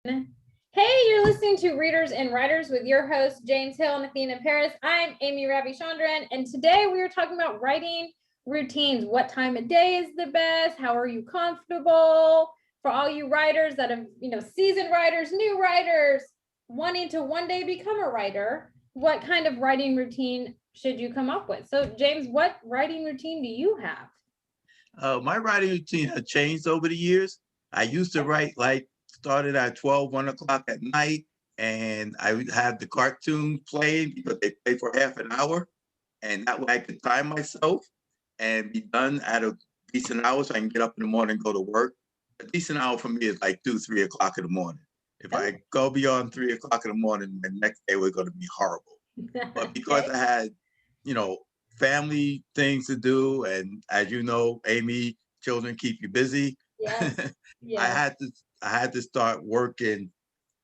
Hey, you're listening to Readers and Writers with your hosts, James Hill and Athena Paris. I'm Amy Ravichandran, and today we are talking about writing routines. What time of day is the best? How are you comfortable? For all you writers that have, seasoned writers, new writers, wanting to one day become a writer, what kind of writing routine should you come up with? So, James, what writing routine do you have? My writing routine has changed over the years. I used to write started at 12, 1 o'clock at night, and I would have the cartoons playing because they play for half an hour. And that way I could time myself and be done at a decent hour so I can get up in the morning and go to work. A decent hour for me is like 2, 3 o'clock in the morning. If I go beyond 3 o'clock in the morning, the next day was going to be horrible. But because I had, you know, family things to do, and as you know, Amy, children keep you busy. Yes. I Yes. had to I had to start working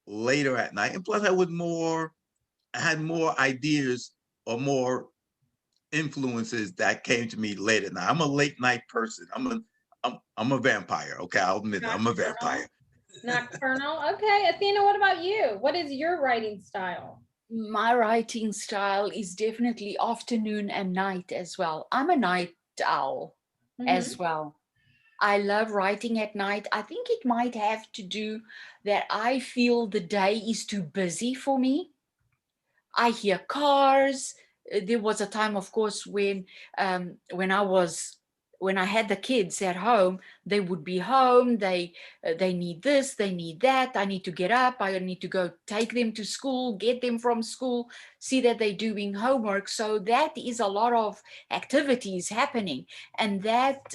later at night, and plus I had more ideas or more influences that came to me late at night. I'm a late night person. I'm a vampire. Okay, I'll admit it. I'm a Nocturnal. vampire. Nocturnal. Okay, Athena, what about you? What is your writing style? My writing style is definitely afternoon and night as well. I'm a night owl Mm-hmm. as well. I love writing at night. I think it might have to do that I feel the day is too busy for me. I hear cars. There was a time, of course, when I had the kids at home. They would be home. They need this, they need that. I need to get up. I need to go take them to school, get them from school, see that they're doing homework. So that is a lot of activities happening, and that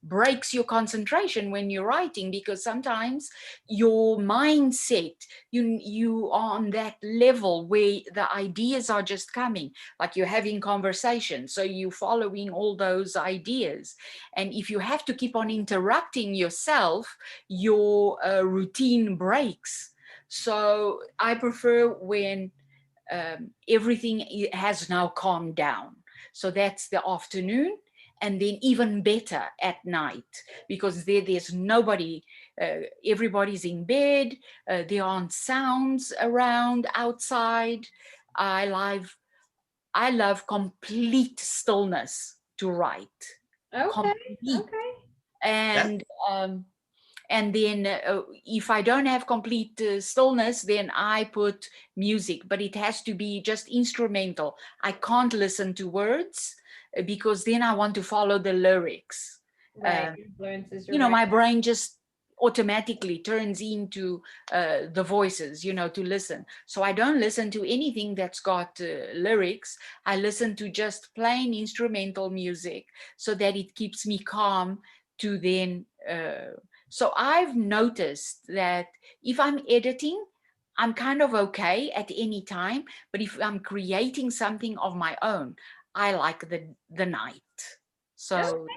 breaks your concentration when you're writing, because sometimes your mindset, you are on that level where the ideas are just coming, like you're having conversations, so you're following all those ideas. And if you have to keep on interrupting yourself, your routine breaks. So I prefer when everything has now calmed down. So that's the afternoon, and then even better at night, because there's nobody, everybody's in bed, there aren't sounds around outside. I love i love complete stillness to write. Okay. Complete. Okay. That And and then if I don't have complete stillness, then I put music, but it has to be just instrumental. I can't listen to words, because then I want to follow the lyrics. Right. Influences your My writing. brain just automatically turns into the voices, to listen. So I don't listen to anything that's got lyrics. I listen to just plain instrumental music, so that it keeps me calm to then so I've noticed that if I'm editing, I'm kind of okay at any time, but if I'm creating something of my own, I like the night. So Okay.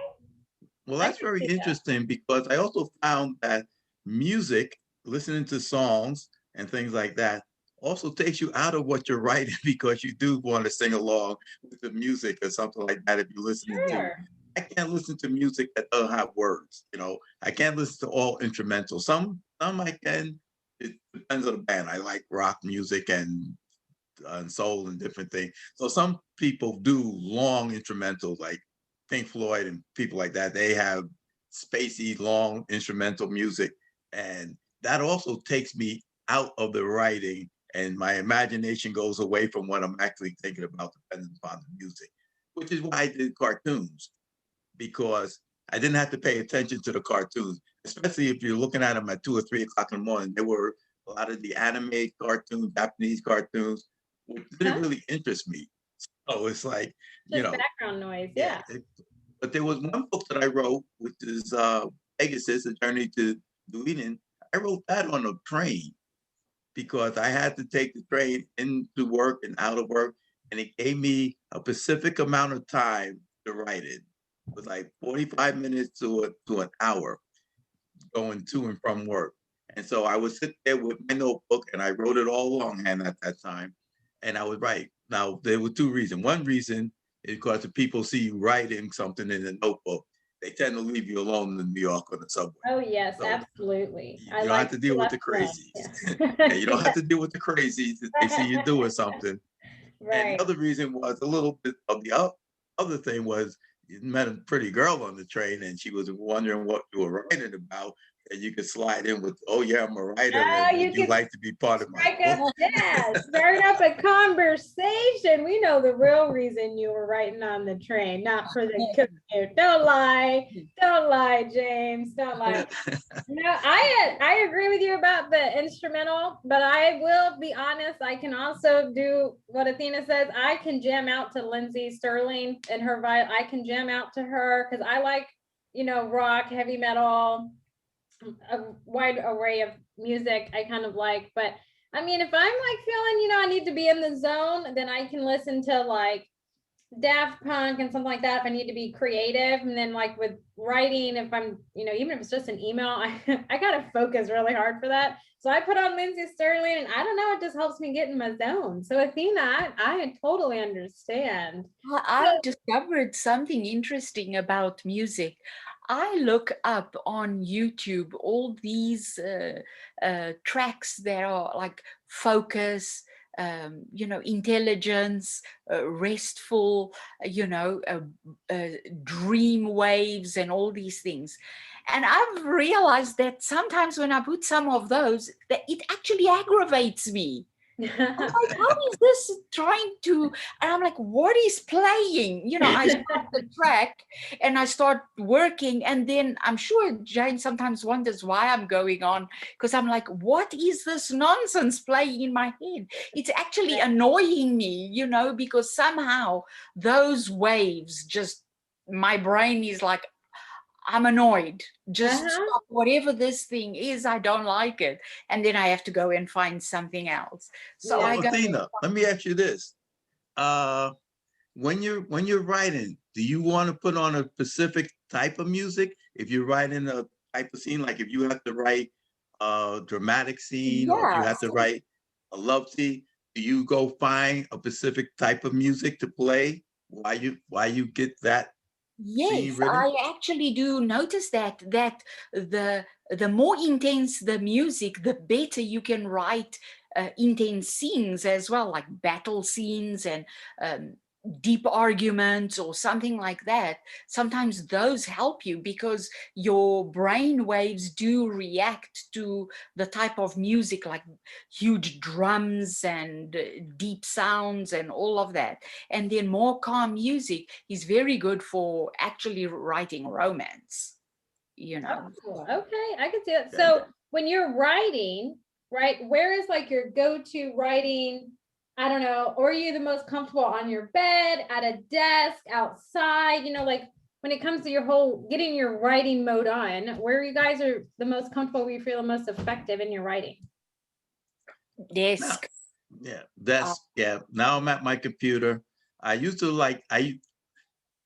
Well, I that's can very see that. interesting because I also found that music, listening to songs and things like that, also takes you out of what you're writing because you do want to sing along with the music or something like that. If you're listening to, Sure. I can't listen to music that doesn't have words. I can't listen to all instrumental. Some I can. It depends on the band. I like rock music and soul and different things. So some people do long instrumentals like Pink Floyd and people like that. They have spacey, long instrumental music. And that also takes me out of the writing and my imagination goes away from what I'm actually thinking about depending upon the music, which is why I did cartoons because I didn't have to pay attention to the cartoons, especially if you're looking at them at 2 or 3 o'clock in the morning. There were a lot of the anime cartoons, Japanese cartoons, which didn't Huh? really interest me. So it's like, you Just know, background noise. yeah. Yeah. But there was one book that I wrote, which is Pegasus, A Journey to New Eden. I wrote that on a train because I had to take the train into work and out of work, and it gave me a specific amount of time to write it. It was like 45 minutes to an hour going to and from work. And so I would sit there with my notebook and I wrote it all longhand at that time. And I would write. Now, there were two reasons. One reason is because if people see you writing something in the notebook, they tend to leave you alone in New York on the subway. Oh yes, So absolutely. you don't have to deal with the crazies. Yeah, you don't have to deal with the crazies if they see you doing something. And Right. the other reason was a little bit of the other thing was you met a pretty girl on the train and she was wondering what you were writing about. And you could slide in with, oh yeah, I'm a writer Oh, and you would you could like to be part of my strike book? up, yeah, start up a conversation. We know the real reason you were writing on the train, not for the commute. Don't lie. Don't lie, James. Don't lie. No, I agree with you about the instrumental, but I will be honest. I can also do what Athena says. I can jam out to Lindsay Sterling and her violin. I can jam out to her because I like, rock, heavy metal, a wide array of music I kind of like. But I mean, if I'm like feeling, I need to be in the zone, then I can listen to like Daft Punk and something like that if I need to be creative. And then like with writing, if I'm, even if it's just an email, I gotta focus really hard for that. So I put on Lindsay Sterling and I don't know, it just helps me get in my zone. So Athena, I totally understand. I've discovered something interesting about music. I look up on YouTube all these tracks that are like focus, intelligence, restful, dream waves, and all these things. And I've realized that sometimes when I put some of those, that it actually aggravates me. I'm like, how is this trying to? And I'm like, what is playing? I start the track and I start working, and then I'm sure Jane sometimes wonders why I'm going on, because I'm like, what is this nonsense playing in my head? It's actually annoying me, because somehow those waves just, my brain is like, I'm annoyed. Just stop whatever this thing is. I don't like it. And then I have to go and find something else. So Well, I go. Athena, let me ask you this. When you're writing, do you want to put on a specific type of music? If you're writing a type of scene, like if you have to write a dramatic scene or if you have to write a love scene, do you go find a specific type of music to play while you get that scene Yes, written? I actually do notice that the more intense the music, the better you can write intense scenes as well, like battle scenes and um, deep arguments or something like that. Sometimes those help you because your brain waves do react to the type of music, like huge drums and deep sounds and all of that. And then more calm music is very good for actually writing romance, Oh, okay, I can see it. So when you're writing, right, where is like your go-to writing? I don't know, or are you the most comfortable on your bed, at a desk, outside? Like when it comes to your whole getting your writing mode on, where you guys are the most comfortable, where you feel the most effective in your writing? Desk. Yeah. Now I'm at my computer. I used to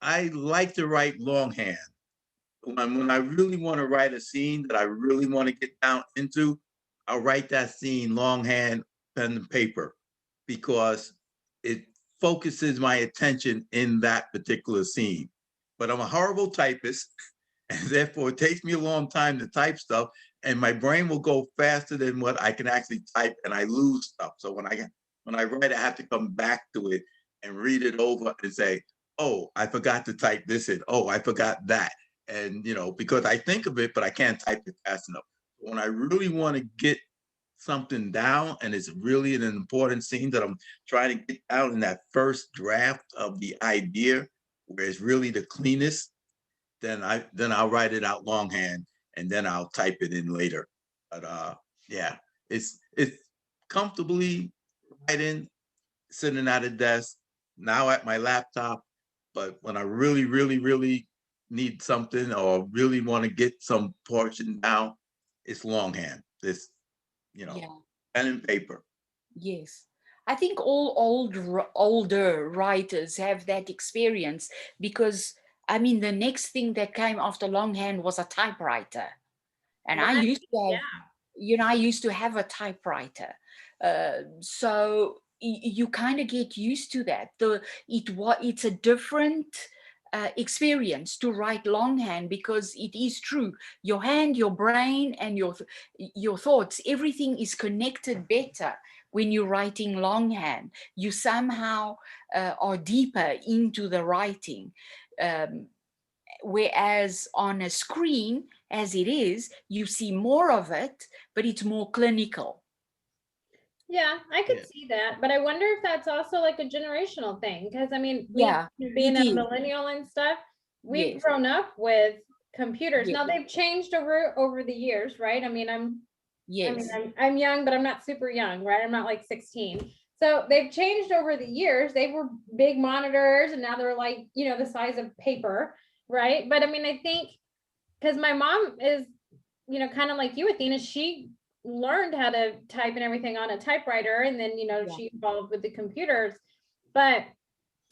I like to write longhand. When I really want to write a scene that I really want to get down into, I'll write that scene longhand, pen and paper, because it focuses my attention in that particular scene. But I'm a horrible typist, and therefore it takes me a long time to type stuff, and my brain will go faster than what I can actually type, and I lose stuff. So when I write, I have to come back to it and read it over and say, "Oh, I forgot to type this in. Oh, I forgot that." And because I think of it, but I can't type it fast enough. When I really want to get something down and it's really an important scene that I'm trying to get down in that first draft of the idea, where it's really the cleanest, then I'll write it out longhand and then I'll type it in later. But yeah, it's comfortably writing, sitting at a desk, now at my laptop. But when I really, really, really need something or really want to get some portion down, it's longhand. It's pen and paper. Yes. I think all older writers have that experience because, I mean, the next thing that came after longhand was a typewriter. And I used to have, I used to have a typewriter. So you kind of get used to that. It's a different experience to write longhand, because it is true, your hand, your brain, and your thoughts, everything is connected better when you're writing longhand. You somehow are deeper into the writing, whereas on a screen, as it is, you see more of it, but it's more clinical. Yeah, I could Yeah. see that, but I wonder if that's also like a generational thing. Because I mean, we Yeah, being it a is. millennial and stuff, we've Yes, grown up with computers. yes, Now they've changed over the years, right? I mean, yes, I'm young, but I'm not super young, right? I'm not like 16. So they've changed over the years. They were big monitors and now they're like, the size of paper, right? But I mean, I think because my mom is, kind of like you, Athena, she learned how to type and everything on a typewriter, and then, yeah, she evolved with the computers. But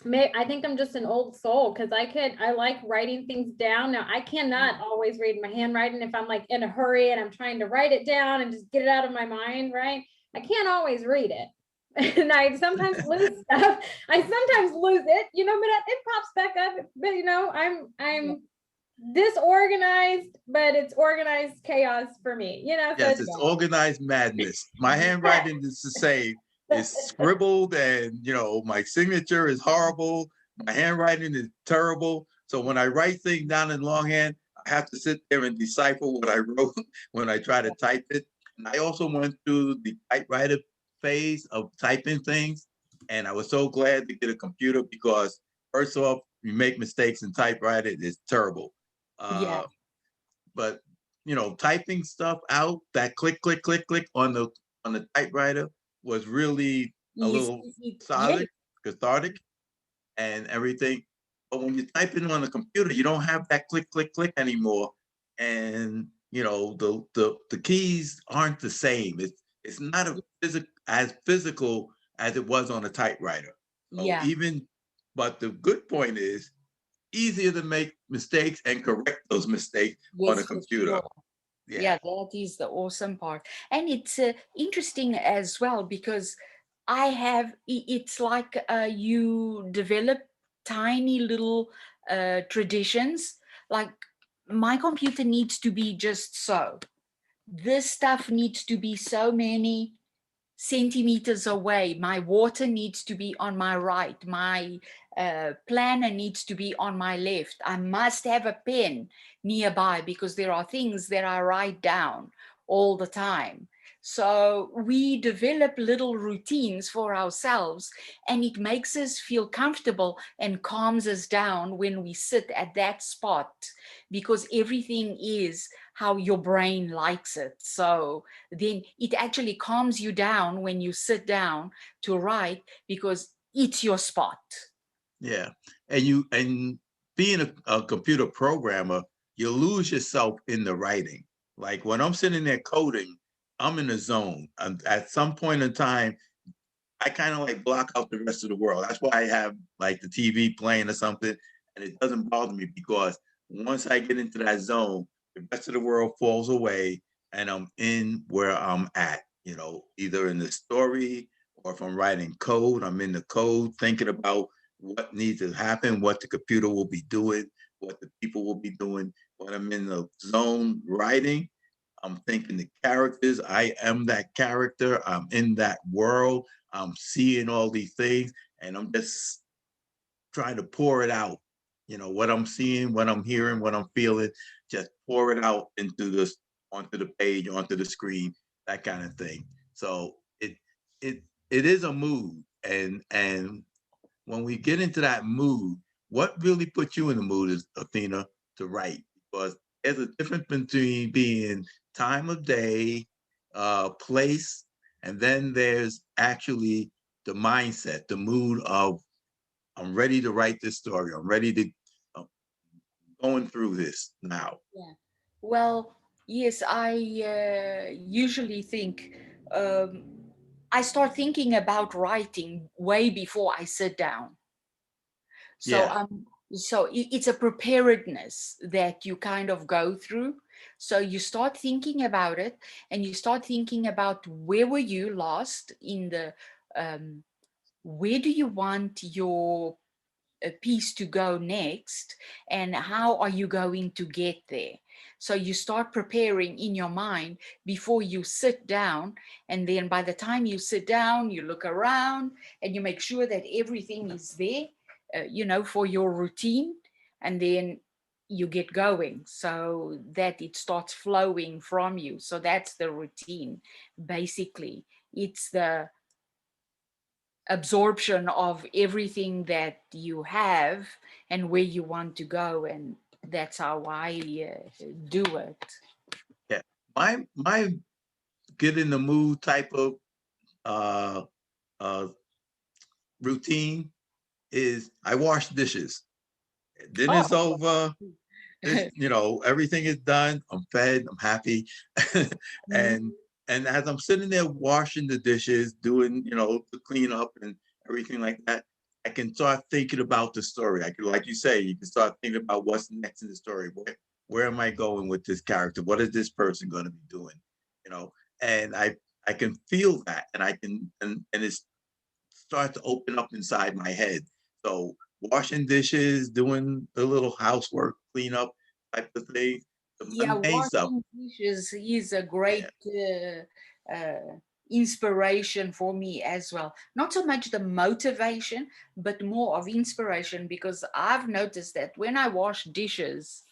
I think I'm just an old soul because I like writing things down. Now I cannot always read my handwriting if I'm like in a hurry and I'm trying to write it down and just get it out of my mind, right? I can't always read it. And I sometimes lose stuff. I sometimes lose it, but it pops back up. But yeah, I'm disorganized, but it's organized chaos for me, so Yes, it's organized madness. My handwriting is the same. It's scribbled, and my signature is horrible. My handwriting is terrible. So when I write things down in longhand, I have to sit there and decipher what I wrote when I try to type it. And I also went through the typewriter phase of typing things, and I was so glad to get a computer because first off, you make mistakes in typewriter, it's terrible. yeah, Uh, but typing stuff out, that click, click, click, click on the typewriter was really a yes, little yes, solid, cathartic, and everything. But when you're typing on a computer, you don't have that click, click, click anymore, and the keys aren't the same. It's not as physical as it was on a typewriter. So yeah, but the good point is easier to make mistakes and correct those mistakes on a yes, for computer. sure. Yeah, Yeah, that is the awesome part. And it's interesting as well because it's like you develop tiny little traditions. Like my computer needs to be just so. This stuff needs to be so many centimeters away. My water needs to be on my right. My planner needs to be on my left. I must have a pen nearby because there are things that I write down all the time. So we develop little routines for ourselves, and it makes us feel comfortable and calms us down when we sit at that spot, because everything is how your brain likes it. So then it actually calms you down when you sit down to write because it's your spot. yeah. And being a computer programmer, you lose yourself in the writing. Like when I'm sitting there coding, I'm in a zone. At some point in time, I kind of like block out the rest of the world. That's why I have like the TV playing or something, and it doesn't bother me because once I get into that zone, the rest of the world falls away, and I'm in where I'm at. Either in the story or if I'm writing code, I'm in the code thinking about what needs to happen, what the computer will be doing, what the people will be doing. When I'm in the zone writing, I'm thinking the characters. I am that character. I'm in that world. I'm seeing all these things, and I'm just trying to pour it out. What I'm seeing, what I'm hearing, what I'm feeling, just pour it out onto the page, onto the screen, that kind of thing. So it it is a mood, and when we get into that mood, what really puts you in the mood is, Athena, to write, because there's a difference between being time of day, place, and then there's actually the mindset, the mood of I'm ready to write this story. I'm ready to uh, going through this now. Yeah. Well, yes, I usually think um, I start thinking about writing way before I sit down. So Yeah, it's a preparedness that you kind of go through. So you start thinking about it, and you start thinking about where were you lost in the where do you want your piece to go next, and how are you going to get there. So you start preparing in your mind before you sit down, and then by the time you sit down, you look around and you make sure that everything is there, for your routine, and then you get going so that it starts flowing from you. So that's the routine. Basically, it's the absorption of everything that you have and where you want to go, and that's how I do it. Yeah. My get in the mood type of uh uh routine is I wash dishes. Dinner's Oh. over. Everything is done. I'm fed. I'm happy. and and as I'm sitting there washing the dishes, doing the cleanup and everything like that, I can start thinking about the story. I can, like you say, you can start thinking about what's next in the story. Where am I going with this character? What is this person going to be doing? You know, and I can feel that, and I can and it starts to open up inside my head. So washing dishes, doing the little housework, cleanup type of thing, the Yeah, mundane stuff. washing dishes is a Yeah, great inspiration for me as well. Not so much the motivation, but more of inspiration, because I've noticed that when I wash dishes,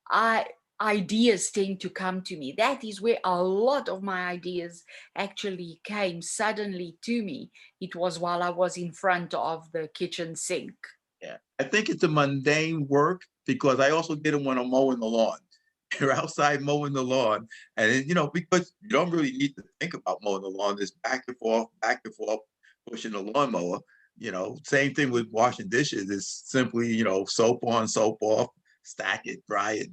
I ideas tend to come to me. That is where a lot of my ideas actually came suddenly to me. It was while I was in front of the kitchen sink. yeah. I think it's a mundane work because I also get them when I'm mowing the lawn. You're outside mowing the lawn, and because you don't really need to think about mowing the lawn. It's back and forth, pushing the lawnmower. Same thing with washing dishes. It's simply soap on, soap off, stack it, dry it.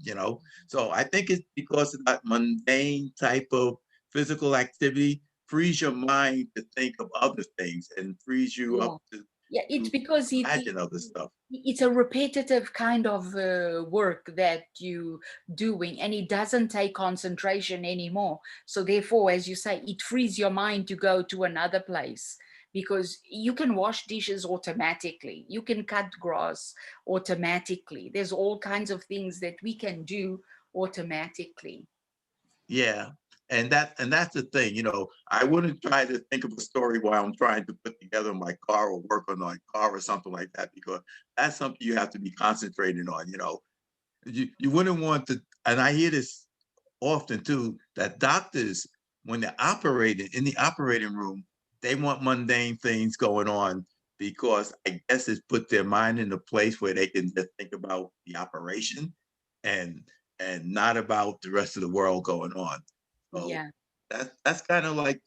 So I think it's because of that mundane type of physical activity frees your mind to think of other things and frees you Yeah. up to Yeah, it's to because imagine other stuff. it's a repetitive kind of work that you doing, and it doesn't take concentration anymore. So therefore, as you say, it frees your mind to go to another place, because you can wash dishes automatically, you can cut grass automatically. There's all kinds of things that we can do automatically. Yeah. And that's the thing, I wouldn't try to think of a story while I'm trying to put together my car or work on my car or something like that, because that's something you have to be concentrating on. You wouldn't want to, and I hear this often too, that doctors, when they're operating in the operating room, they want mundane things going on because I guess it's put their mind in a place where they can just think about the operation and and not about the rest of the world going on. So Yeah. that's kind of like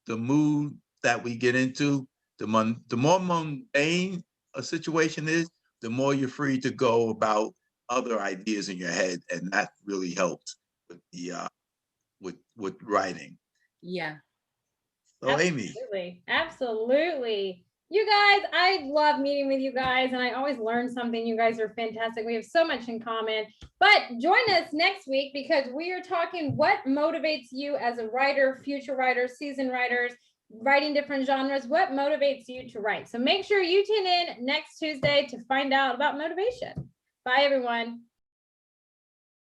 the mood that we get into. The more mundane a situation is, the more you're free to go about other ideas in your head, and that really helps with the with writing. Yeah. So Amy, Absolutely. Absolutely. You guys, I love meeting with you guys, and I always learn something. You guys are fantastic. We have so much in common. But join us next week because we are talking what motivates you as a writer, future writers, seasoned writers, writing different genres. What motivates you to write? So make sure you tune in next Tuesday to find out about motivation. Bye, everyone.